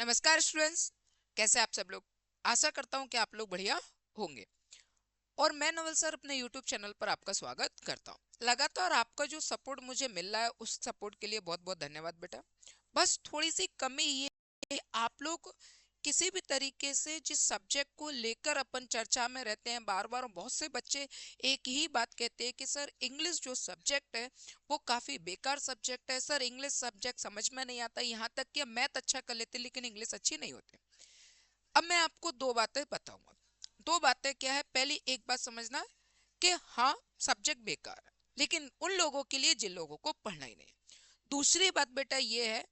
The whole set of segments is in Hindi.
नमस्कार स्टूडेंट्स, कैसे आप सब लोग। आशा करता हूँ कि आप लोग बढ़िया होंगे। और मैं नवल सर अपने YouTube चैनल पर आपका स्वागत करता हूँ। लगातार आपका जो सपोर्ट मुझे मिल रहा है उस सपोर्ट के लिए बहुत बहुत धन्यवाद बेटा। बस थोड़ी सी कमी ये है, आप लोग किसी भी तरीके से जिस सब्जेक्ट को लेकर अपन चर्चा में रहते हैं, बार बार बहुत से बच्चे एक ही बात कहते हैं कि सर इंग्लिश जो सब्जेक्ट है वो काफी बेकार सब्जेक्ट है। सर इंग्लिश सब्जेक्ट समझ में नहीं आता, यहाँ तक कि मैथ अच्छा कर लेते लेकिन इंग्लिश अच्छी नहीं होती। अब मैं आपको दो बातें बताऊंगा। दो बातें क्या है, पहली एक बात समझना कि हाँ सब्जेक्ट बेकार है लेकिन उन लोगों के लिए जिन लोगों को पढ़ना ही नहीं। दूसरी बात बेटा ये है,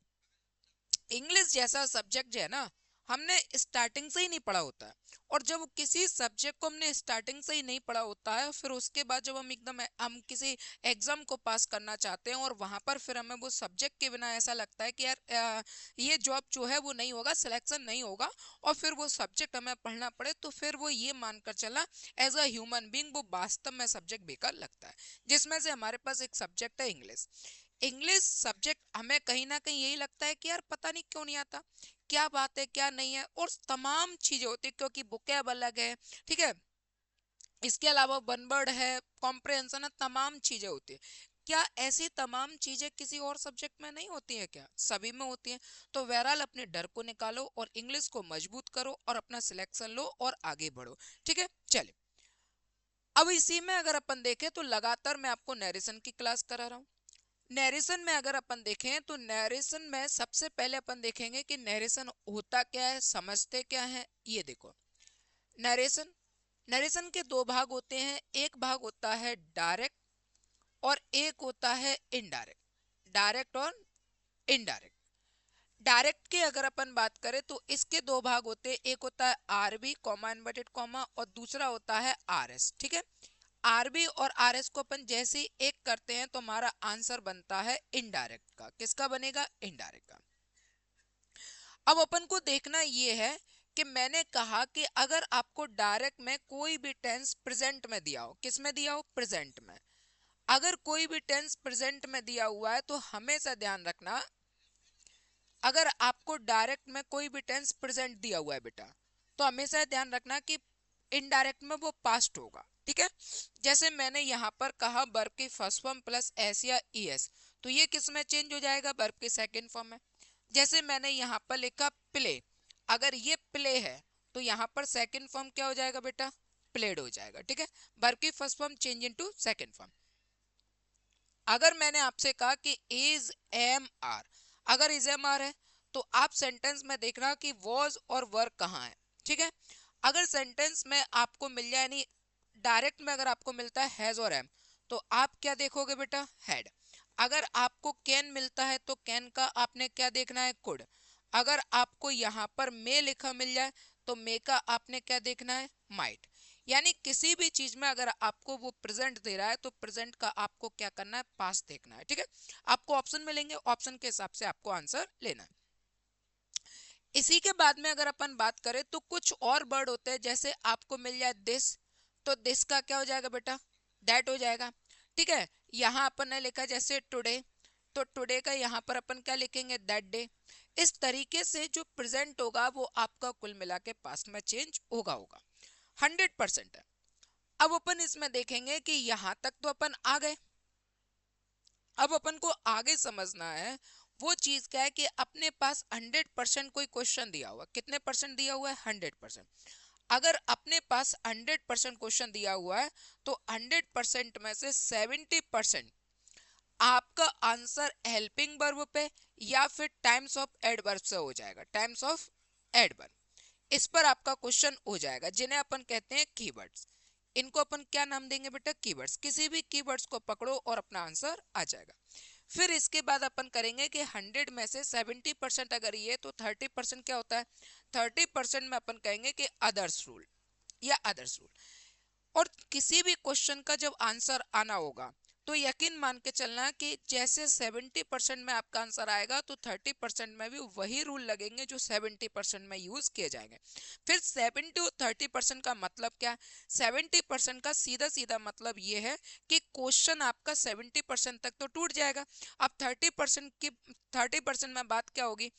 इंग्लिश जैसा सब्जेक्ट जो है ना, हमने स्टार्टिंग से ही नहीं पढ़ा होता है। और जब किसी सब्जेक्ट को हमने स्टार्टिंग से ही नहीं पढ़ा होता है, फिर उसके बाद जब हम किसी एग्जाम को पास करना चाहते हैं और वहां पर फिर हमें वो सब्जेक्ट के बिना ऐसा लगता है कि यार ये जॉब जो है वो नहीं होगा, सिलेक्शन नहीं होगा, और फिर वो सब्जेक्ट हमें पढ़ना पड़े, तो फिर वो ये मानकर चला एज अ ह्यूमन बींग वो वास्तव में सब्जेक्ट बेकार लगता है। जिसमें से हमारे पास एक सब्जेक्ट है इंग्लिश। इंग्लिश सब्जेक्ट हमें कहीं ना कहीं यही लगता है कि यार पता नहीं क्यों नहीं आता, क्या बात है क्या नहीं है, और तमाम चीजें होती है क्योंकि बुकेब अलग है, ठीक है। इसके अलावा वन वर्ड है, कॉम्प्रहेंशन है, तमाम चीजें होती है। क्या ऐसी तमाम चीजें किसी और सब्जेक्ट में नहीं होती है? क्या सभी में होती है? तो बहरहाल अपने डर को निकालो और इंग्लिश को मजबूत करो और अपना सिलेक्शन लो और आगे बढ़ो। ठीक है, चले। अब इसी में अगर अपन देखें तो लगातार मैं आपको नरेशन की क्लास करा रहा हूँ। नरेशन में अगर अपन देखें तो नरेशन में सबसे पहले अपन देखेंगे कि नरेशन होता क्या है, समझते क्या है। ये देखो, नरेशन नरेशन के दो भाग होते हैं। एक भाग होता है डायरेक्ट और एक होता है इनडायरेक्ट। डायरेक्ट और इनडायरेक्ट। डायरेक्ट की अगर अपन बात करें तो इसके दो भाग होते हैं। एक होता है आरबी कॉमा इन्वर्टेड कॉमा और दूसरा होता है आरएस। ठीक है, आरबी और आरएस को अपन जैसे ही एक करते हैं तो हमारा आंसर बनता है इनडायरेक्ट का। किसका बनेगा? इनडायरेक्ट का। अब अपन को देखना ये है कि मैंने कहा कि अगर आपको डायरेक्ट में कोई भी टेंस प्रेजेंट में दिया हो, किस में दिया हो? प्रेजेंट में। अगर कोई भी टेंस प्रेजेंट में दिया हुआ है तो हमेशा ध्यान रखना, अगर आपको डायरेक्ट में कोई भी टेंस प्रेजेंट दिया हुआ है बेटा, तो हमेशा ध्यान रखना कि इनडायरेक्ट में वो पास्ट होगा। ठीक है, जैसे मैंने यहाँ पर कहा वर्ब की फर्स्ट फॉर्म प्लस एस या ईएस, तो ये किस में चेंज हो जाएगा? वर्ब के सेकंड फॉर्म में। जैसे मैंने यहाँ पर लिखा प्ले, अगर ये प्ले है तो यहाँ पर सेकंड फॉर्म क्या हो जाएगा बेटा? प्लेड हो जाएगा। ठीक है, वर्ब की first form change into second form. अगर मैंने आपसे कहा कि इज एम आर, अगर इज एम आर है तो आप सेंटेंस में देखना कि वॉज और वर्क कहाँ है। ठीक है, अगर सेंटेंस में आपको मिल जाए, यानी डायरेक्ट में अगर आपको मिलता है हैज और एम, तो आप क्या देखोगे बेटा? हैड। अगर आपको कैन मिलता है तो कैन का आपने क्या देखना है? कुड। अगर आपको यहाँ पर मे लिखा मिल जाए तो मे का आपने क्या देखना है? माइट। यानी किसी भी चीज में अगर आपको वो प्रेजेंट दे रहा है तो प्रेजेंट का आपको क्या करना है? पास्ट देखना है। ठीक है, आपको ऑप्शन मिलेंगे, ऑप्शन के हिसाब से आपको आंसर लेना है। इसी के बाद में अगर अपन बात करें तो कुछ और वर्ड होते हैं, जैसे आपको मिल जाए दिस, तो दिस का क्या हो जाएगा बेटा? दैट हो जाएगा। ठीक है, यहाँ अपन ने लिखा जैसे टुडे, तो टुडे का यहाँ पर अपन क्या लिखेंगे? That day. इस तरीके से जो प्रेजेंट होगा वो आपका कुल मिला के पास्ट में चेंज होगा होगा 100% है। अब अपन इसमें देखेंगे कि यहां तक तो अपन आ गए। अब अपन को आगे समझना है वो चीज क्या है कि अपने पास 100% कोई क्वेश्चन दिया हुआ, कितने परसेंट दिया हुआ है? 100%। अगर अपने पास 100% क्वेश्चन दिया हुआ है तो 100% में से 70% आपका आंसर हेल्पिंग वर्ब पे या फिर टाइम्स ऑफ एडवर्ब से हो जाएगा। टाइम्स ऑफ एडवर्ब, इस पर आपका क्वेश्चन हो जाएगा, जिन्हें अपन कहते हैं कीवर्ड्स। इनको अपन क्या नाम देंगे बेटा? कीवर्ड्स। किसी भी कीवर्ड्स को पकड़ो और अपना आंसर आ जाएगा। फिर इसके बाद अपन करेंगे कि 100 में से 70% अगर ये, तो 30% क्या होता है? 30% में अपन कहेंगे कि अदर्स रूल या अदर्स रूल। और किसी भी क्वेश्चन का जब आंसर आना होगा तो यकीन मान के चलना कि जैसे 70% में आपका आंसर आएगा तो 30% में भी वही रूल लगेंगे जो 70% में यूज किए जाएंगे। फिर 70 और 30% का मतलब क्या है? 70% का सीधा सीधा मतलब ये है कि क्वेश्चन आपका 70% तक तो टूट जाएगा। अब 30% में बात क्या होगी?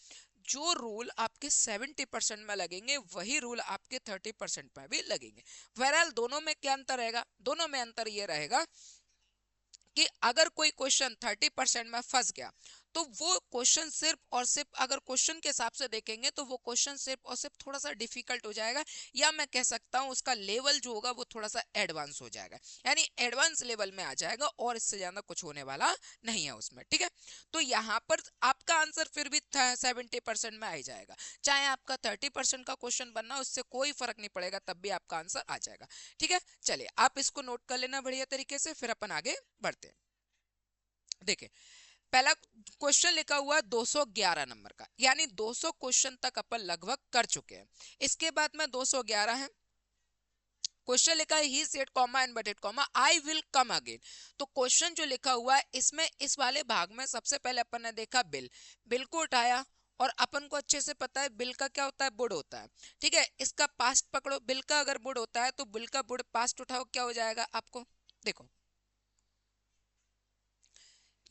जो रूल आपके 70% में लगेंगे वही रूल आपके 30% में भी लगेंगे। बहरहाल दोनों में क्या अंतर रहेगा? दोनों में अंतर ये रहेगा कि अगर कोई क्वेश्चन 30% में फंस गया तो वो क्वेश्चन सिर्फ और सिर्फ, अगर क्वेश्चन के हिसाब से देखेंगे तो वो क्वेश्चन सिर्फ और सिर्फ थोड़ा सा डिफिकल्ट हो जाएगा, या मैं कह सकता हूं उसका लेवल जो होगा वो थोड़ा सा एडवांस हो जाएगा, यानी एडवांस लेवल में आ जाएगा, और इससे ज्यादा कुछ होने वाला नहीं है उसमें। ठीक है, तो यहाँ पर आपका आंसर फिर भी 70% में आ ही जाएगा, चाहे आपका 30% का क्वेश्चन बनना, उससे कोई फर्क नहीं पड़ेगा, तब भी आपका आंसर आ जाएगा। ठीक है, चलिए आप इसको नोट कर लेना बढ़िया तरीके से, फिर अपन आगे बढ़ते हैं। देखिए, पहला क्वेश्चन लिखा हुआ है 211 नंबर का, यानी 200 क्वेश्चन तक अपन लगभग कर चुके हैं। इसके बाद में 211 है, क्वेश्चन लिखा है he said comma and butted comma I will come again. तो क्वेश्चन जो लिखा हुआ है इसमें इस वाले भाग में सबसे पहले अपन ने देखा बिल, बिल को उठाया, और अपन को अच्छे से पता है बिल का क्या होता है, बुड होता है। ठीक है, इसका पास्ट पकड़ो, बिल का अगर बुड होता है तो बिल का बुड पास्ट उठाओ, क्या हो जाएगा आपको, देखो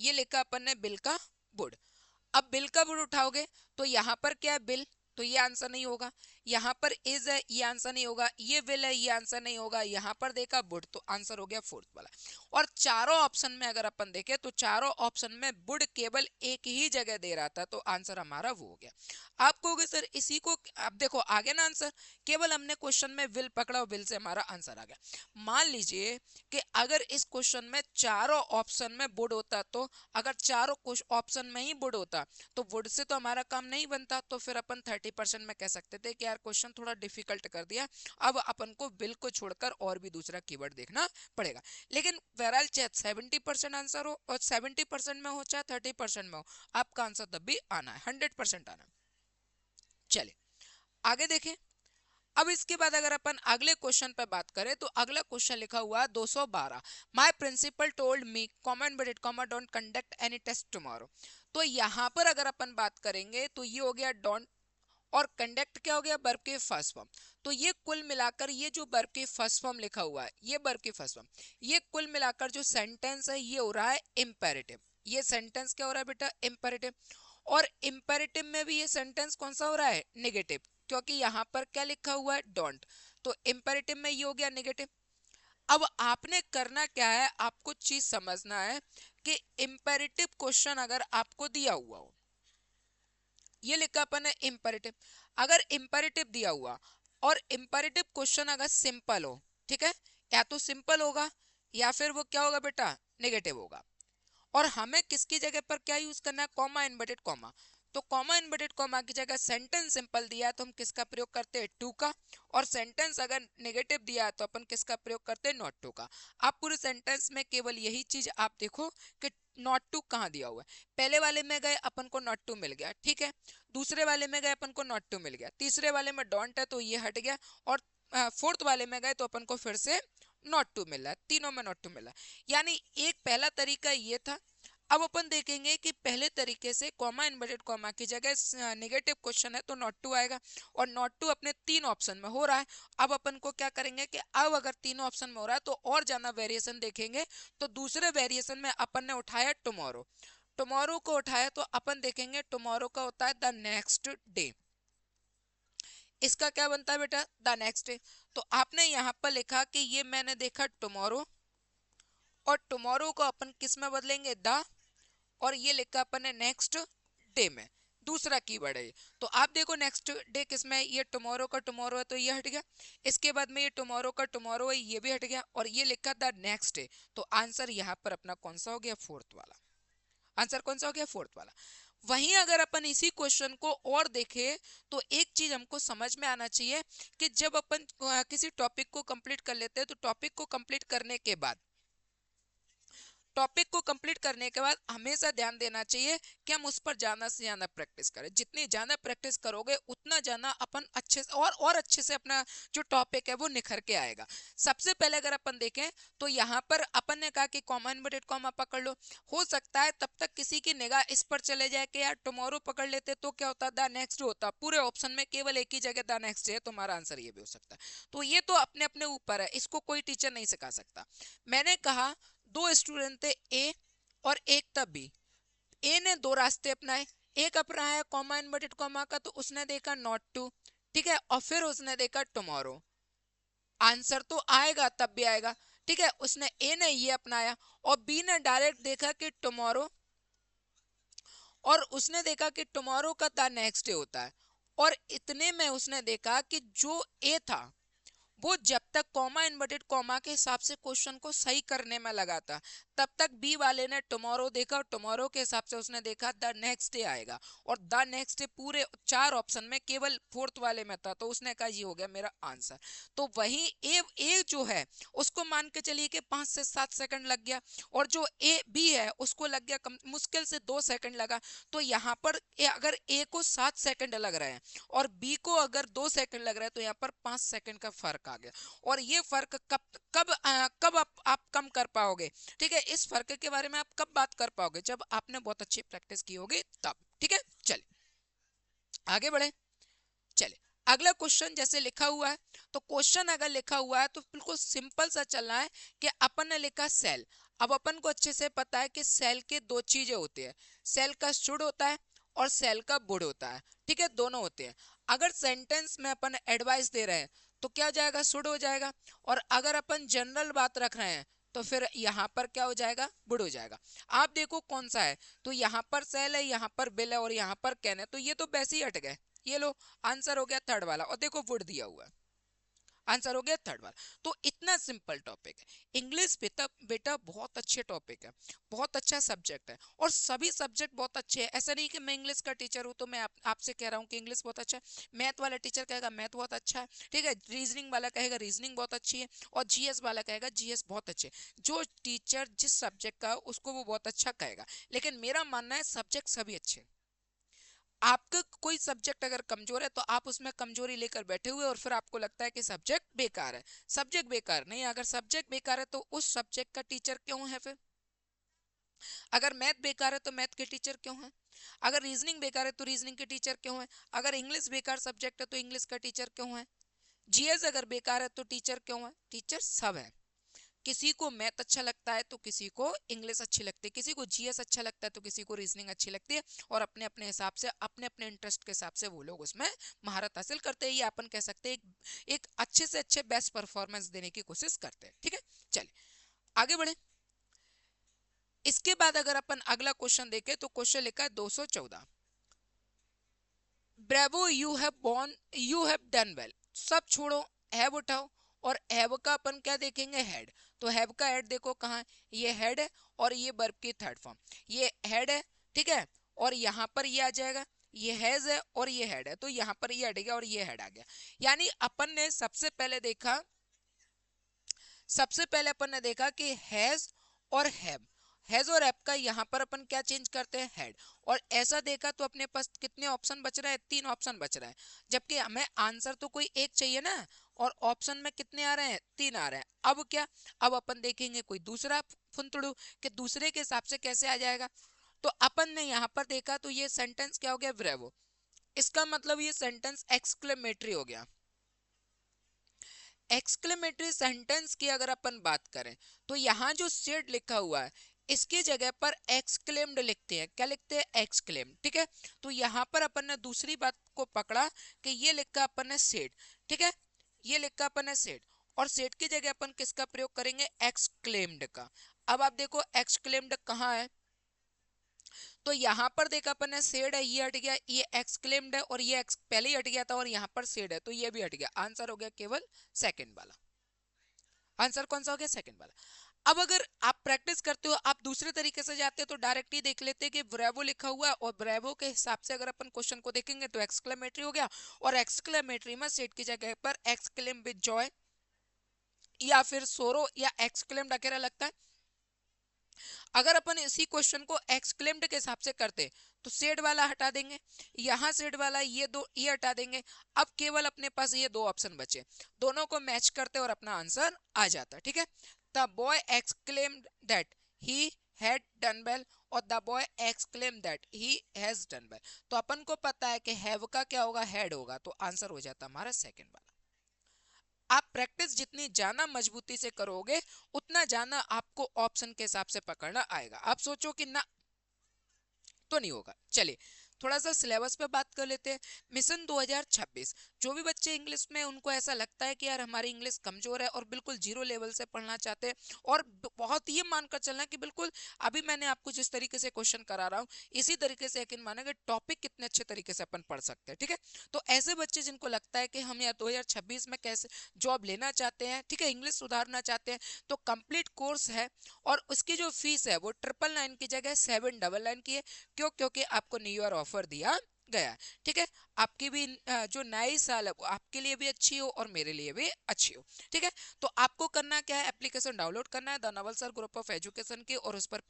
ये लिखा अपन ने बिल का बुड। अब बिल का बुड उठाओगे तो यहाँ पर क्या है, बिल, तो ये आंसर नहीं होगा। यहाँ पर इज है, ये आंसर नहीं होगा। ये विल है, ये आंसर नहीं होगा। यहाँ पर देखा बुड, तो आंसर हो गया फोर्थ वाला। और चारों ऑप्शन में अगर अपन देखें तो चारों ऑप्शन में बुड केवल एक ही जगह दे रहा था, तो आंसर हमारा वो हो गया। आप कहोगे सर इसी को, अब देखो आगे ना आंसर, केवल हमने क्वेश्चन में विल पकड़ा और विल से हमारा आंसर आ गया। मान लीजिए कि अगर इस क्वेश्चन में चारों ऑप्शन में बुड होता, तो अगर चारों ऑप्शन में ही बुड होता तो वुड से तो हमारा काम नहीं बनता, तो फिर अपन 30% में कह सकते थे कि यार क्वेश्चन थोड़ा डिफिकल्ट कर दिया, अब अपन को बिल को छोड़कर और भी दूसरा कीवर्ड देखना पड़ेगा। लेकिन बहरहाल चाहे 70% आंसर हो और 70% में हो चाहे 30% में हो, आपका आंसर तब भी आना है, 100% आना है। चले आगे देखें। अब इसके बाद अगर अपन अगले क्वेश्चन पर बात करें तो अगला क्वेश्चन लिखा हुआ है 212, my principal told me comma and but comma don't conduct any test tomorrow. तो यहाँ पर अगर अपन बात करेंगे तो ये हो गया डोंट, और कंडक्ट क्या हो गया, वर्ब के फर्स्ट फॉर्म। तो ये कुल मिलाकर ये जो वर्ब के फर्स्ट फॉर्म लिखा हुआ है, ये वर्ब के फर्स्ट फॉर्म, ये कुल मिलाकर जो सेंटेंस है ये हो रहा है इंपेरेटिव। ये सेंटेंस क्या हो रहा है बेटा, इंपेरेटिव। और इंपेरेटिव में भी ये सेंटेंस कौन सा हो रहा है, नेगेटिव, क्योंकि यहाँ पर क्या लिखा हुआ है, डोंट। तो इंपेरेटिव में ये हो गया नेगेटिव। अब आपने करना क्या है, आपको चीज समझना है कि इंपेरेटिव क्वेश्चन अगर आपको दिया हुआ हो, ये लिखा अपन है इंपेरेटिव, अगर इंपेरेटिव दिया हुआ और इंपेरेटिव क्वेश्चन अगर सिंपल हो, ठीक है, या तो सिंपल होगा या फिर वो क्या होगा बेटा, नेगेटिव होगा। और हमें किसकी जगह पर क्या यूज करना है, कॉमा इनवर्टेड कॉमा। तो कॉमा इनवर्टेड कॉमा की जगह सेंटेंस सिंपल दिया है तो हम किसका प्रयोग करते हैं, टू का। और सेंटेंस अगर नेगेटिव दिया है तो अपन किसका प्रयोग करते हैं, नॉट टू का। आप पूरे सेंटेंस में केवल यही चीज आप देखो कि नॉट टू कहाँ दिया हुआ है। पहले वाले में गए अपन को नॉट टू मिल गया, ठीक है, दूसरे वाले में गए अपन को नॉट टू मिल गया, तीसरे वाले में डोंट है तो ये हट गया, और फोर्थ वाले में गए तो अपन को फिर से नॉट टू मिल रहा है, तीनों में नॉट टू मिला है। यानी एक पहला तरीका ये था। अब अपन देखेंगे कि पहले तरीके से कॉमा इनवर्टेड कॉमा की जगह नेगेटिव क्वेश्चन है तो नॉट टू आएगा, और नॉट टू अपने तीन ऑप्शन में हो रहा है। अब अपन को क्या करेंगे कि अब अगर तीनों ऑप्शन में हो रहा है तो और ज्यादा वेरिएशन देखेंगे। तो दूसरे वेरिएशन में अपन ने उठाया टुमारो, टुमारो को उठाया तो अपन देखेंगे टुमारो का होता है द नेक्स्ट डे। इसका क्या बनता है बेटा, द नेक्स्ट डे। तो आपने यहाँ पर लिखा कि ये मैंने देखा टुमारो, और टुमारो को अपन किस में बदलेंगे, द, और ये लिखा अपन ने नेक्स्ट डे में, दूसरा कीवर्ड है ये। तो आप देखो नेक्स्ट डे किसमें है, ये टुमारो का टुमारो है तो ये हट गया। इसके बाद में ये टुमारो का टुमारो है, ये भी हट गया, और ये लिखा द नेक्स्ट डे। तो आंसर यहाँ पर अपना कौन सा हो गया, फोर्थ वाला। आंसर कौन सा हो गया, फोर्थ वाला। वहीं अगर अपन इसी क्वेश्चन को और देखें तो एक चीज हमको समझ में आना चाहिए कि जब अपन किसी टॉपिक को कंप्लीट कर लेते हैं तो टॉपिक को कंप्लीट करने के बाद, टॉपिक को कंप्लीट करने के बाद हमेशा ध्यान देना चाहिए कि हम उस पर ज्यादा से ज्यादा प्रैक्टिस करें। जितनी ज्यादा प्रैक्टिस करोगे उतना ज्यादा अपन अच्छे से और अच्छे से अपना जो टॉपिक है वो निखर के आएगा। सबसे पहले अगर अपन देखें तो यहाँ पर अपन ने कहा कि कॉमा इनवर्टेड कॉमा पकड़ लो। हो सकता है तब तक किसी की निगाह इस पर चले जाए कि यार टुमारो पकड़ लेते तो क्या होता, द नेक्स्ट होता। पूरे ऑप्शन में केवल एक ही जगह द नेक्स्ट है, तुम्हारा आंसर ये भी हो सकता है। तो ये तो अपने अपने ऊपर है, इसको कोई टीचर नहीं सिखा सकता। मैंने कहा दो स्टूडेंट थे, ए और एक था बी। ए ने दो रास्ते अपनाए, एक अपना है कॉमा इनवर्टेड कॉमा का, तो उसने देखा नॉट टू, ठीक है, और फिर उसने देखा टुमारो। आंसर तो आएगा, तब भी आएगा, ठीक है। उसने ए ने ये अपनाया और बी ने डायरेक्ट देखा कि टुमारो, और उसने देखा कि टुमारो का द नेक्स्ट डे होता है, और इतने में उसने देखा कि जो ए था वो जब तक कॉमा इन्वर्टेड कॉमा के हिसाब से क्वेश्चन को सही करने में लगा था, तब तक बी वाले ने टुमारो देखा, और टुमारो के हिसाब से उसने देखा द नेक्स्ट डे आएगा, और द नेक्स्ट डे पूरे 4 ऑप्शन में केवल फोर्थ वाले में था, तो उसने कहा ये हो गया मेरा आंसर। तो वही ए जो है उसको मान के चलिए कि 5 से 7 सेकंड लग गया, और जो ए बी है उसको लग गया मुश्किल से 2 सेकंड लगा। तो यहाँ पर अगर ए को 7 सेकंड लग रहे हैं और बी को अगर 2 सेकंड लग रहा है, तो यहाँ पर 5 सेकंड का फर्क आ गया। और ये फर्क कब कब आप कम कर पाओगे, ठीक है, इस फर्क के बारे में आप कब बात कर पाओगे, जब आपने बहुत अच्छी प्रैक्टिस की होगी तब, ठीक है। चले आगे बढ़े। चले अगला क्वेश्चन जैसे लिखा हुआ है, तो क्वेश्चन अगर लिखा हुआ है तो बिल्कुल सिंपल सा चलना है कि अपन ने लिखा सेल। अब अपन को अच्छे से पता है कि सेल के दो चीजें होती है, सेल का शुड होता है और सेल का बुड होता है, ठीक है, दोनों होते हैं। अगर सेंटेंस में अपन एडवाइस दे रहे हैं तो क्या हो जाएगा, शुड हो जाएगा, और अगर अपन जनरल बात रख रहे हैं तो फिर यहाँ पर क्या हो जाएगा, बुड हो जाएगा। आप देखो कौन सा है, तो यहाँ पर सेल है, यहाँ पर बिल है, और यहाँ पर कैन है, तो ये तो वैसे ही हट गए। ये लो आंसर हो गया थर्ड वाला, और देखो वुड दिया हुआ है, आंसर हो गया थर्ड वाला। तो इतना सिंपल टॉपिक है इंग्लिश। बेटा बेटा बहुत अच्छे टॉपिक है, बहुत अच्छा सब्जेक्ट है, और सभी सब्जेक्ट बहुत अच्छे हैं। ऐसा नहीं कि मैं इंग्लिश का टीचर हूं तो मैं आपसे कह रहा हूं कि इंग्लिश बहुत अच्छा है। मैथ वाला टीचर कहेगा मैथ बहुत अच्छा है, ठीक है, रीजनिंग वाला कहेगा रीजनिंग बहुत अच्छी है, और जीएस वाला कहेगा जीएस बहुत अच्छे। जो टीचर जिस सब्जेक्ट का उसको वो बहुत अच्छा कहेगा, लेकिन मेरा मानना है सब्जेक्ट सभी अच्छे। आपका कोई सब्जेक्ट अगर कमजोर है तो आप उसमें कमजोरी लेकर बैठे हुए, और फिर आपको लगता है कि सब्जेक्ट बेकार है। सब्जेक्ट बेकार नहीं, अगर सब्जेक्ट बेकार है तो उस सब्जेक्ट का टीचर क्यों है फिर। अगर मैथ बेकार है तो मैथ के टीचर क्यों है, अगर रीजनिंग बेकार है तो रीजनिंग के टीचर क्यों है, अगर इंग्लिश बेकार सब्जेक्ट है तो इंग्लिश का टीचर क्यों है, जीएस अगर बेकार है तो टीचर क्यों है, टीचर सब है। किसी को मैथ अच्छा लगता है तो किसी को इंग्लिश अच्छी लगती है, किसी को जीएस अच्छा लगता है तो किसी को रीजनिंग अच्छी लगती है, और अपने अपने हिसाब से अपने अपने इंटरेस्ट के हिसाब से वो लोग उसमें महारत हासिल करते हैं, या अपन कह सकते हैं एक अच्छे से अच्छे बेस्ट परफॉर्मेंस देने की कोशिश करते हैं, ठीक है। चलिए आगे बढ़े। इसके बाद अगर अपन अगला क्वेश्चन देखें तो क्वेश्चन लिखा है 214, bravo you have borne you have done well. सब छोड़ो, हैव उठाओ, और हैव का अपन क्या देखेंगे, हेड। तो हैव का हेड देखो कहाँ, ये हेड है, और ये वर्ब की थर्ड फॉर्म, ये हेड है, ठीक है, और यहाँ पर ये आ जाएगा, ये हैज है और ये हेड है, तो यहाँ पर ये हट गया और ये हेड आ गया। यानी अपन ने सबसे पहले देखा, सबसे पहले अपन ने देखा कि हैज और हैव, हैज और हैव का यहाँ पर अपन क्या चेंज करते हैं, हेड। और ऐसा देखा तो अपने पास कितने ऑप्शन बच रहे हैं, 3 ऑप्शन बच रहे हैं, जबकि हमें आंसर तो कोई एक चाहिए ना, और ऑप्शन में कितने आ रहे हैं, 3 आ रहे हैं। अब क्या, अब अपन देखेंगे कोई दूसरा फुंतड़ू कि दूसरे के हिसाब से कैसे आ जाएगा। तो अपन ने यहाँ पर देखा तो ये सेंटेंस क्या हो गया, ब्रेवो। इसका मतलब ये सेंटेंस एक्सक्लेमेटरी हो गया। एक्सक्लेमेटरी सेंटेंस की अगर अपन बात करें तो यहाँ जो सेड लिखा हुआ है इसकी जगह पर एक्सक्लेम्ड लिखते हैं, क्या लिखते हैं, एक्सक्लेम, ठीक है। तो यहाँ पर अपन ने दूसरी बात को पकड़ा कि ये लिखा अपन ने सेड, ठीक है, ये लिखा अपन ने सेड, और सेड की जगह अपन किसका प्रयोग करेंगे, एक्सक्लेम्ड का। अब आप देखो एक्सक्लेम्ड कहाँ है, तो यहाँ पर देखा अपन ने सेड है, ये हट गया, ये एक्सक्लेम्ड है, और ये पहले ही हट गया था, और यहाँ पर सेड है तो ये भी हट गया। आंसर हो गया केवल सेकंड वाला। आंसर कौन सा हो गया, सेकंड वाला। अब अगर आप प्रैक्टिस करते हो, आप दूसरे तरीके से जाते हो तो डायरेक्ट ही देख लेते हैं कि ब्रेवो लिखा हुआ है, और ब्रेवो के हिसाब से अगर अपन क्वेश्चन को देखेंगे तो एक्सक्लेमेटरी हो गया, और एक्सक्लेमेटरी में सेड की जगह पर एक्सक्लेम विद जॉय या फिर सोरो या एक्सक्लेम्ड अकेला लगता है। अगर अपन इसी क्वेश्चन को एक्सक्लेम्ड के हिसाब से करते तो सेड वाला हटा देंगे, यहाँ सेड वाला ये दो ये हटा देंगे, अब केवल अपने पास ये दो ऑप्शन बचे, दोनों को मैच करते और अपना आंसर आ जाता, ठीक है। The boy exclaimed that he had done well, और the boy exclaim that he has done well. तो अपन को पता है कि हैव का क्या होगा, हेड होगा, तो आंसर हो जाता हमारा सेकंड वाला। आप प्रैक्टिस जितनी ज्यादा मजबूती से करोगे उतना ज्यादा आपको ऑप्शन के हिसाब से पकड़ना आएगा। आप सोचो कि ना तो नहीं होगा। चलिए थोड़ा सा सिलेबस पे बात कर लेते हैं। मिशन 2026, जो भी बच्चे इंग्लिश में उनको ऐसा लगता है कि यार हमारी इंग्लिश कमजोर है और बिल्कुल जीरो लेवल से पढ़ना चाहते हैं, और बहुत ये मानकर चलना कि बिल्कुल अभी मैंने आपको जिस तरीके से क्वेश्चन करा रहा हूँ इसी तरीके से यकीन मानेंगे टॉपिक कितने अच्छे तरीके से अपन पढ़ सकते हैं। ठीक है, तो ऐसे बच्चे जिनको लगता है कि हम यार 2026 में कैसे जॉब लेना चाहते हैं, ठीक है, इंग्लिश सुधारना चाहते हैं, तो कंप्लीट कोर्स है और उसकी जो फीस है वो 999 की जगह 799 की है। क्यों? क्योंकि आपको न्यू ईयर ऑफर दिया गया है। ठीक है, आपकी भी जो नई साल है वो आपके लिए भी अच्छी हो और मेरे लिए भी अच्छी हो। ठीक है, तो आपको करना क्या है, एप्लीकेशन डाउनलोड करना है the Naval sir group of education की, और उस पर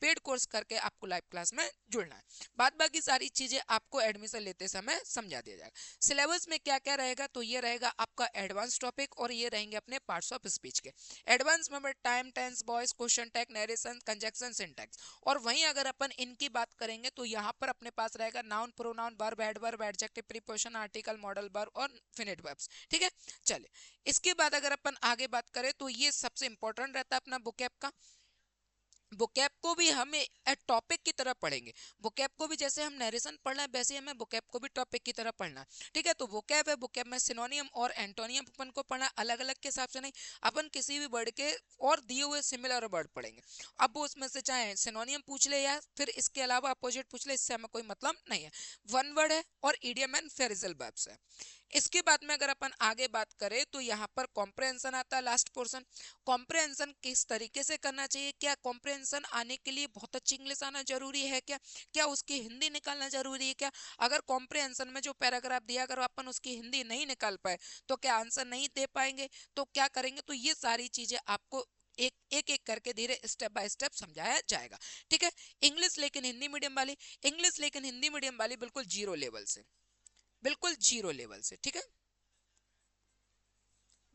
पेड कोर्स करके आपको लाइव क्लास में जुड़ना है। बाद बाकी सारी चीजें आपको एडमिशन लेते समय समझा दिया जाएगा। सिलेबस में क्या क्या रहेगा, तो ये रहेगा आपका एडवांस टॉपिक और ये रहेंगे अपने पार्ट्स ऑफ स्पीच के। एडवांस में time, tense, voice, question tag, narration, conjunction, syntax. और वहीं अगर अपन इनकी बात करेंगे तो यहाँ पर अपने पास रहेगा noun, pronoun, verb, adverb, adjective, preposition, article, modal verb और फिनिट वर्ब्स। ठीक है, चले इसके बाद अगर अपन आगे बात करें तो ये सबसे इंपॉर्टेंट रहता है अपना वोकैब का। वोकैब को भी हमें टॉपिक की तरह पढ़ेंगे। वोकैब को भी जैसे हम नरेशन पढ़ना है वैसे हमें वोकैब को भी टॉपिक की तरह पढ़ना है। ठीक है, तो वोकैब है, वोकैब में सिनोनियम और एंटोनियम अपन को पढ़ना अलग अलग के हिसाब से नहीं, अपन किसी भी वर्ड के और दिए हुए सिमिलर वर्ड पढ़ेंगे। अब वो उसमें से चाहे सिनोनियम पूछ ले या फिर इसके अलावा अपोजिट पूछ ले, इससे हमें कोई मतलब नहीं है। वन वर्ड है और इडियम एंड फ्रेजल वर्ब्स है। इसके बाद में अगर अपन आगे बात करें तो यहाँ पर कॉम्प्रहेंशन आता है, लास्ट पोर्शन। कॉम्प्रहेंशन किस तरीके से करना चाहिए, क्या कॉम्प्रहेंशन आने के लिए बहुत अच्छी इंग्लिश आना जरूरी है क्या, क्या उसकी हिंदी निकालना जरूरी है क्या? अगर कॉम्प्रहेंशन में जो पैराग्राफ दिया अगर अपन उसकी हिंदी नहीं निकाल पाए तो क्या आंसर नहीं दे पाएंगे, तो क्या करेंगे? तो ये सारी चीजें आपको एक एक एक करके धीरे स्टेप बाय स्टेप समझाया जाएगा। ठीक है, इंग्लिश लेकिन हिंदी मीडियम वाली, इंग्लिश लेकिन हिंदी मीडियम वाली बिल्कुल जीरो लेवल से, बिल्कुल जीरो लेवल से। ठीक है,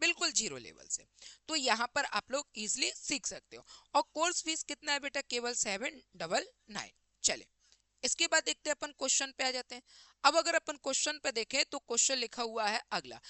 बिल्कुल जीरो लेवल से, तो यहाँ पर आप लोग इजिली सीख सकते हो। और कोर्स फीस कितना है बेटा? केवल 799। चले इसके बाद देखते हैं अपन क्वेश्चन पे आ जाते हैं। अब अगर अपन क्वेश्चन पे देखें तो क्वेश्चन लिखा हुआ है अगला,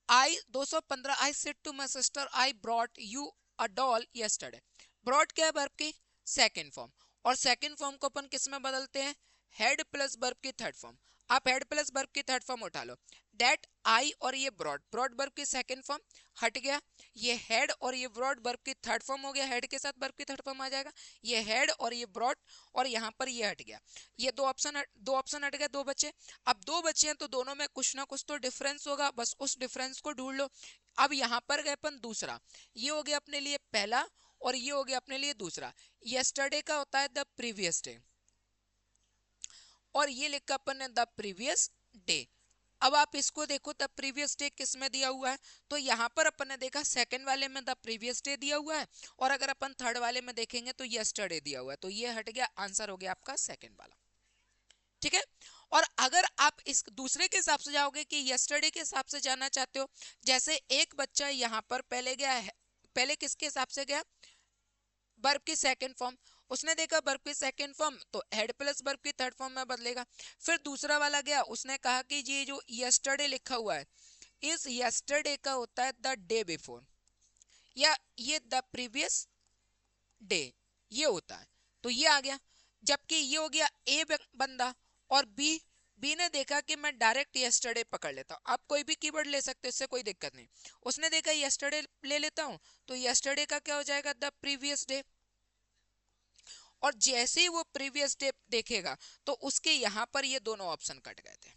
I 215 I said to my sister I brought you a doll yesterday. Brought क्या है? वर्ब की सेकंड फॉर्म, और सेकंड फॉर्म को अपन किस में बदलते हैं? हेड प्लस वर्ब की थर्ड फॉर्म। आप हेड प्लस वर्ब की थर्ड फॉर्म उठा लो, डेट आई और ये ब्रॉड, ब्रॉड वर्ब की सेकंड फॉर्म हट गया, ये हेड और ये ब्रॉड वर्ब की थर्ड फॉर्म हो गया, हेड के साथ वर्ब की थर्ड फॉर्म आ जाएगा, ये हेड और ये ब्रॉड, और यहाँ पर ये हट गया। ये दो ऑप्शन हट गए, दो बचे। अब दो बचे हैं तो दोनों में कुछ ना कुछ तो डिफरेंस होगा, बस उस डिफरेंस को ढूंढ लो। अब यहाँ पर गए अपन दूसरा, ये हो गया अपने लिए पहला और ये हो गया अपने लिए दूसरा। यस्टरडे का होता है द प्रीवियस डे, और ये लिखा अपन ने द प्रीवियस डे। अब आप इसको देखो, द प्रीवियस डे किस में दिया हुआ है, तो यहाँ पर अपन ने देखा सेकंड वाले में द प्रीवियस डे दिया हुआ है, और अगर अपन थर्ड वाले में देखेंगे तो यस्टरडे दिया हुआ है, तो ये हट गया, आंसर हो गया आपका सेकंड वाला। ठीक है, और अगर आप इस दूसरे के हिसाब से जाओगे कि यस्टरडे के हिसाब से जाना चाहते हो, जैसे एक बच्चा यहाँ पर पहले गया है, पहले किसके हिसाब से गया? वर्ब की सेकंड फॉर्म, उसने देखा वर्ब की सेकंड फॉर्म तो हेड प्लस वर्ब की थर्ड फॉर्म में बदलेगा। फिर दूसरा वाला गया, उसने कहा कि ये जो यस्टरडे लिखा हुआ है इस यस्टरडे का होता है द डे बिफोर, या ये द प्रीवियस डे ये होता है, तो ये आ गया। जबकि ये हो गया ए बंदा, और बी, बी ने देखा कि मैं डायरेक्ट यस्टरडे पकड़ लेता हूँ, आप कोई भी कीवर्ड ले सकते हो, इससे कोई दिक्कत नहीं। उसने देखा यस्टरडे ले लेता हूँ, तो यस्टरडे का क्या हो जाएगा? The previous day. और जैसे ही वो प्रीवियस डे देखेगा तो उसके यहाँ पर ये दोनों ऑप्शन कट गए थे,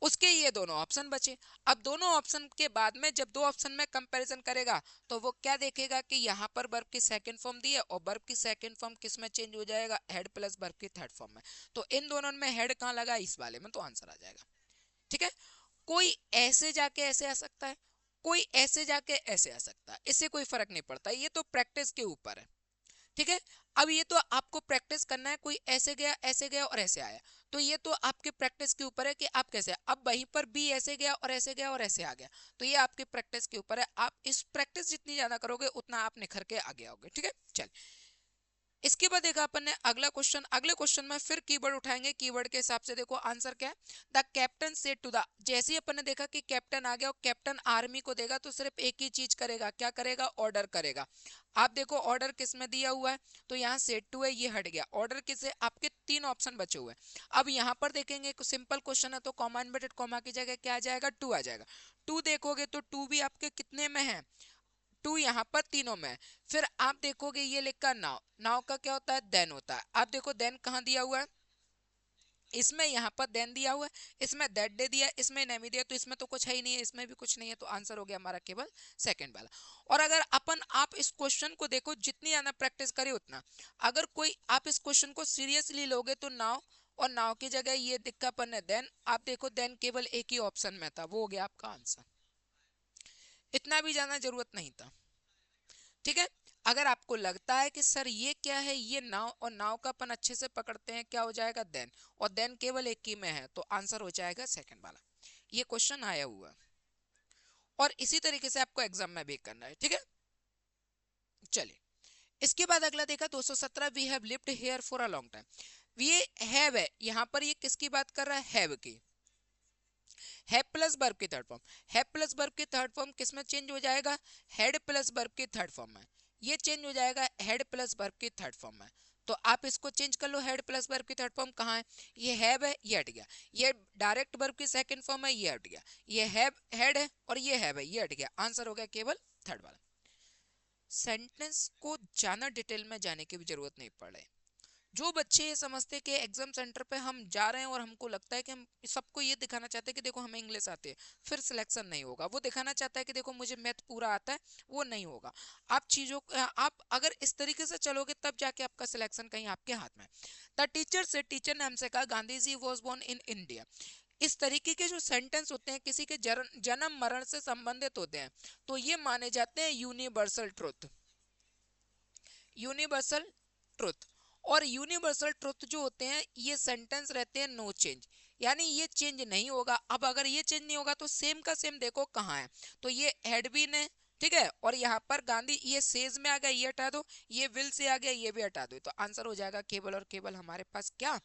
उसके ये दोनों ऑप्शन बचे। अब दोनों ऑप्शन के बाद में जब दो ऑप्शन में कंपैरिजन करेगा तो वो क्या देखेगा कि यहाँ पर वर्ब की सेकंड फॉर्म दी है और वर्ब की सेकंड फॉर्म किस में चेंज हो जाएगा? हेड प्लस वर्ब की थर्ड फॉर्म में। तो इन दोनों में हेड कहाँ लगा? इस वाले में, तो आंसर आ जाएगा। ठीक है, कोई ऐसे जाके ऐसे आ सकता है, कोई ऐसे जाके ऐसे आ सकता है, इससे कोई फर्क नहीं पड़ता, ये तो प्रैक्टिस के ऊपर है। ठीक है, अब ये तो आपको प्रैक्टिस करना है, कोई ऐसे गया और ऐसे आया, तो ये तो आपके प्रैक्टिस के ऊपर है कि आप कैसे। अब वहीं पर भी ऐसे गया और ऐसे गया और ऐसे आ गया, तो ये आपकी प्रैक्टिस के ऊपर है, आप इस प्रैक्टिस जितनी ज्यादा करोगे उतना आप निखर के आगे आओगे। ठीक है, चल इसके बाद देखा अपन ने अगला क्वेश्चन, अगले क्वेश्चन में फिर कीवर्ड उठाएंगे, कीवर्ड के हिसाब से देखो आंसर क्या है। The captain said to the, जैसे ही अपन ने देखा कि कैप्टन आ गया और कैप्टन आर्मी को देगा तो सिर्फ एक ही चीज करेगा, क्या करेगा, ऑर्डर करेगा। आप देखो ऑर्डर किस में दिया हुआ है, तो यहाँ सेड टू है, ये हट गया, ऑर्डर किसे, आपके तीन ऑप्शन बचे हुए हैं। अब यहाँ पर देखेंगे सिंपल क्वेश्चन है तो कॉमा इन्वर्टेड कॉमा की जगह क्या आ जाएगा, टू आ जाएगा। टू देखोगे तो टू भी आपके कितने में है, टू यहाँ पर तीनों में। फिर आप देखोगे ये लिखा नाव, नाव का क्या होता है, देन होता है। आप देखो देन कहाँ दिया हुआ है, इसमें यहाँ पर देन दिया हुआ है, इसमें दैट डे दिया है, इसमें नहीं दिया, तो इसमें तो कुछ है ही नहीं है, इसमें भी कुछ नहीं है, तो आंसर हो गया हमारा केवल सेकंड वाला। और अगर अपन आप इस क्वेश्चन को देखो, जितनी ज्यादा प्रैक्टिस करे उतना, अगर कोई आप इस क्वेश्चन को सीरियसली लोगे तो नाव, और नाव की जगह ये दिक्का अपन ने देन, आप देखो देन केवल एक ही ऑप्शन में था, वो हो गया आपका आंसर, इतना भी जाना जरूरत नहीं था। ठीक है, अगर आपको लगता है कि सर ये क्या है, ये नाव, और नाव का अपन अच्छे से पकड़ते हैं, क्या हो जाएगा देन, और देन केवल एक ही में है, तो आंसर हो जाएगा सेकंड वाला। ये क्वेश्चन आया हुआ है और इसी तरीके से आपको एग्जाम में भी करना है। ठीक है, चलिए इसके बाद अगला देखा 217, we have lived here for a long time. ये हैव है, यहाँ पर ये किसकी बात कर रहा है, हैव की। हैव प्लस वर्ब की third form, have plus verb की थर्ड फॉर्म किस में चेंज हो जाएगा, हैड प्लस वर्ब की थर्ड फॉर्म में, ये चेंज हो जाएगा हैड प्लस वर्ब की थर्ड फॉर्म में। तो आप इसको चेंज कर लो, हेड प्लस वर्ब की थर्ड फॉर्म कहाँ है, ये हैव है, ये हट गया, ये डायरेक्ट वर्ब की सेकंड फॉर्म है, ये हट गया, ये हैव हेड है और ये हैव है, ये हट गया, आंसर हो गया केवल थर्ड वाला। सेंटेंस को ज्यादा डिटेल में जाने की भी जरूरत नहीं पड़ रही। जो बच्चे ये समझते कि एग्जाम सेंटर पे हम जा रहे हैं और हमको लगता है कि हम सबको ये दिखाना चाहते हैं कि देखो हमें इंग्लिश आती है, फिर सिलेक्शन नहीं होगा। वो दिखाना चाहता है कि देखो मुझे मैथ पूरा आता है, वो नहीं होगा। आप चीजों आप अगर इस तरीके से चलोगे तब जाके आपका सिलेक्शन कहीं आपके हाथ में। द टीचर से, टीचर ने हमसे कहा Gandhi ji was born in India. इस तरीके के जो सेंटेंस होते हैं किसी के जन्म मरण से संबंधित होते हैं, तो ये माने जाते हैं यूनिवर्सल ट्रुथ, यूनिवर्सल ट्रुथ। और यूनिवर्सल ट्रुथ जो होते हैं ये सेंटेंस रहते हैं नो चेंज, यानी ये चेंज नहीं होगा। अब अगर ये चेंज नहीं होगा तो सेम का सेम देखो कहाँ है, तो ये हैड बीन है, ठीक है, और यहाँ पर गांधी, ये सेज में आ गया, ये हटा दो, ये विल से आ गया, ये भी हटा दो, तो आंसर हो जाएगा केवल और केवल हमारे पास क्या,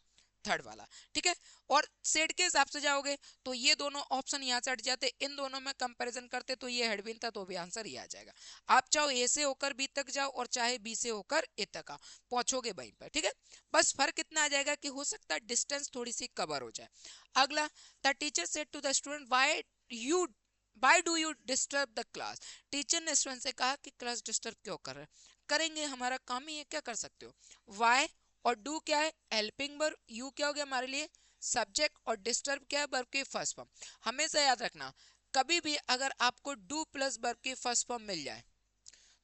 थर्ड वाला। ठीक है, और सेड के हिसाब से जाओगे तो ये दोनों ऑप्शन यहाँ से हट जाते, इन दोनों में कंपैरिजन करते तो ये हेडविन था, तो भी आंसर ये आ जाएगा। आप चाहो ए से होकर बी तक जाओ और चाहे बी से होकर ए तक आओ, पहुंचोगे वहीं पर। ठीक है, बस फर्क इतना आ जाएगा कि हो सकता है डिस्टेंस थोड़ी सी कवर हो जाए। अगला, the teacher said to the student why do you disturb the class. Teacher ने स्टूडेंट से कहा कि क्लास डिस्टर्ब क्यों कर रहे हैं, करेंगे, हमारा काम ही है, क्या कर सकते हो। वाई और डू क्या है, हेल्पिंग वर्ब, यू क्या हो गया हमारे लिए सब्जेक्ट, और डिस्टर्ब क्या है, वर्ब की फर्स्ट फॉर्म। हमेशा याद रखना, कभी भी अगर आपको डू प्लस वर्ब की फर्स्ट फॉर्म मिल जाए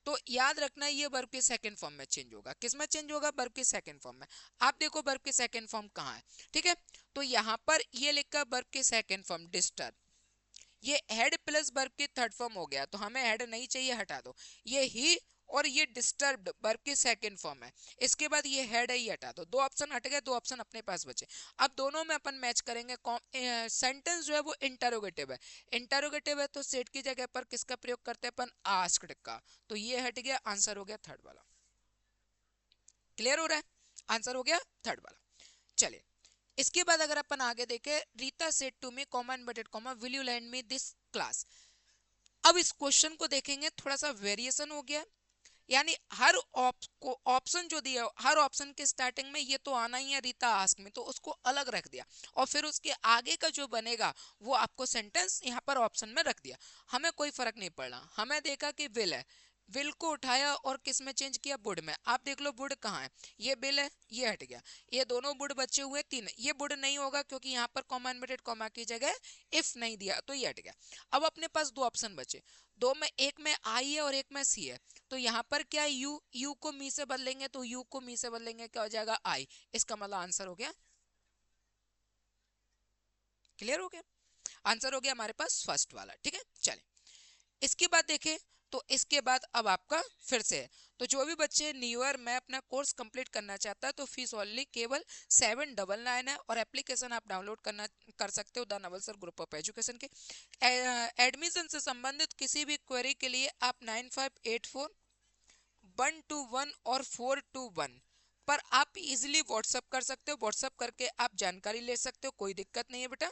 तो याद रखना ये वर्ब की सेकंड फॉर्म में चेंज होगा। किस में चेंज होगा, वर्ब की सेकंड फॉर्म में। आप देखो वर्ब की सेकंड फॉर्म कहाँ है, ठीक है, तो यहाँ पर ये लिखा वर्ब की सेकंड फॉर्म डिस्टर्ब, ये हेड प्लस वर्ब की थर्ड फॉर्म हो गया, तो हमें हेड नहीं चाहिए, हटा दो। ये ही और ये डिस्टर्ब्ड वर्ब की सेकंड फॉर्म है, इसके बाद ये हेड है, ये हटा दो, दो ऑप्शन हट गए, दो ऑप्शन अपने पास बचे। अब दोनों में अपन मैच करेंगे। सेंटेंस जो है वो इंटरोगेटिव है, इंटरोगेटिव है तो सेट की जगह पर किसका प्रयोग करते हैं अपन, आस्क्ड का, तो ये हट गया, आंसर हो गया थर्ड वाला। क्लियर हो रहा है, आंसर हो गया थर्ड वाला। चलिए इसके बाद अगर अपन आगे देखें, Rita said to me comma inverted comma will you lend me this class. अब इस क्वेश्चन को देखेंगे, थोड़ा सा वेरिएशन हो गया, यानी हर ऑप्शन जो दिया, हर ऑप्शन के स्टार्टिंग में ये तो आना ही है रीता आस्क में, तो उसको अलग रख दिया, और फिर उसके आगे का जो बनेगा वो आपको सेंटेंस यहाँ पर ऑप्शन में रख दिया। हमें कोई फर्क नहीं पड़ना, हमें देखा कि विल है, विल को उठाया और किस में चेंज किया, वुड में। आप देख लो वुड कहाँ है, ये विल है, ये हट गया, ये दोनों वुड बचे हुए तीन, ये वुड नहीं होगा क्योंकि यहाँ पर कॉमा इन्वर्टेड कॉमा की जगह इफ नहीं दिया, तो ये हट गया। अब अपने पास दो ऑप्शन बचे, दो में, एक में आई है और एक में सी है, तो यहाँ पर क्या है, यू को मी से बदलेंगे, तो यू को मी से बदलेंगे क्या हो जाएगा, आई, इसका मतलब आंसर हो गया, क्लियर हो गया, आंसर हो गया हमारे पास फर्स्ट वाला। ठीक है, चले इसके बाद देखें, तो इसके बाद अब आपका फिर से है, तो जो भी बच्चे न्यू ईयर में अपना कोर्स कंप्लीट करना चाहता है तो फीस ओनली केवल 799 है, और एप्लीकेशन आप डाउनलोड कर सकते हो द नवलसर ग्रुप ऑफ एजुकेशन के। एडमिशन से संबंधित किसी भी क्वेरी के लिए आप 9584 121 और 421 पर आप इजिली व्हाट्सअप कर सकते हो, व्हाट्सअप करके आप जानकारी ले सकते हो, कोई दिक्कत नहीं है बेटा,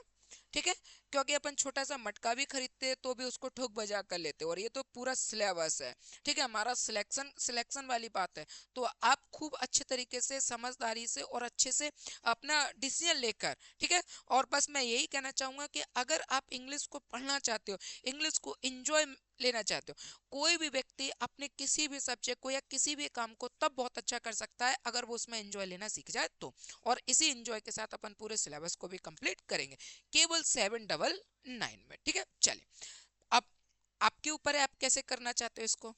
ठीक है। क्योंकि अपन छोटा सा मटका भी खरीदते हैं तो भी उसको ठोक बजा कर लेते हैं, और ये तो पूरा सिलेबस है, ठीक है, हमारा सिलेक्शन सिलेक्शन वाली बात है। तो आप खूब अच्छे तरीके से समझदारी से और अच्छे से अपना डिसीजन लेकर, ठीक है। और बस मैं यही कहना चाहूंगा कि अगर आप इंग्लिश को पढ़ना चाहते हो, इंग्लिश को इंजॉय लेना चाहते हो, कोई भी व्यक्ति अपने किसी भी सब्जेक्ट को या किसी भी काम को तब बहुत अच्छा कर सकता है अगर वो उसमें एंजॉय लेना सीख जाए तो। और इसी एंजॉय के साथ अपन पूरे सिलेबस को भी कंप्लीट करेंगे केवल 799 में, ठीक है। चलिए, अब आपके ऊपर है, आप कैसे करना चाहते हो इसको।